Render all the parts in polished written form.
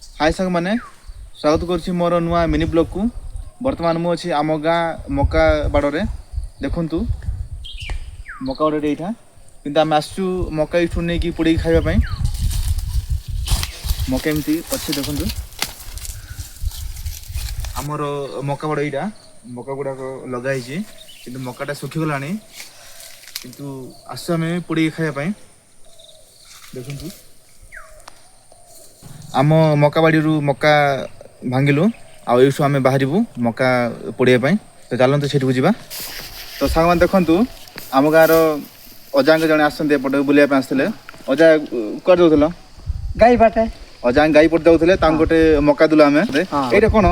हाय सांग मैंने स्वागत करुच्ची मोर नुआ मिनी ब्लॉग को। बर्तमान मुझे आम गाँ मका बाड़े देखु मका बाड़े यहाँ कि आम आसचु मका इठू नहीं कि पोड़ी खावाई मका एमती अच्छे देखु आमर मका बाड़ यहाँ मका गुड़ाक लगाई कि मकाटा सुखीगला किंतु आसु आम पोड़ी खावाई देखु आम मका बाड़ी मका भांगिलु आउ आम बाहर मका पोड़ापी तो चलते से जावा। तो सांग मैंने देखु आम गाँव अजा जड़े आसते बुलाप आसते अजा कट जाऊल गाई बाटे अजा गाई पट जाऊे गोटे मका दूल आम ये कौन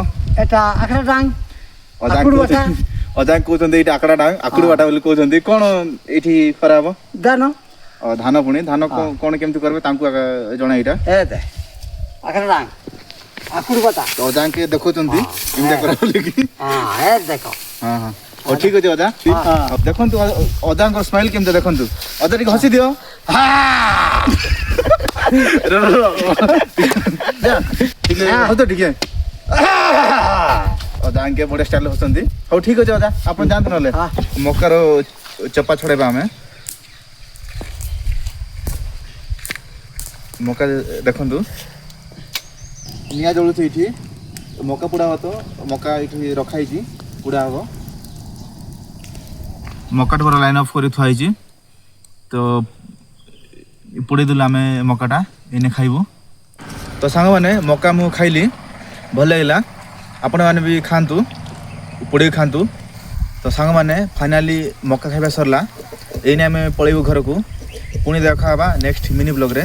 अजा कहते ये आकड़ा डांग आकुड़ बाटा बोली कहते कौन ये खराब धान धान पुणी धान कौन केमती करेंगे जना यहाँ तो अजा के देखो देखो हाँ हाँ और ठीक अच्छे अजा देखो अजा स्माइल केमती देखो अजा टी हसी दियो ठीक अजा के बड़े स्टाइल हसती हाँ ठीक अच्छे अजा आप जानते ना मकार चपा छड़ेबा आम मका देखु निआ जलुच ये मका पोड़ा हे तो मका ये रखाई पोड़ा हम मका पूरा लाइन अफ कर थुआई तो पोड़ी देलु आम मकाटा इने खाइबू। तो सांग मैंने मका मु खाइली भल लगे आपण मैंने भी खातु पोड़ी खातु। तो सांग मैंने फाइनाली मका खाइबा सरला एने आम पलैबू घर को पुणी देखा नेक्स्ट मिनी ब्लॉग रे।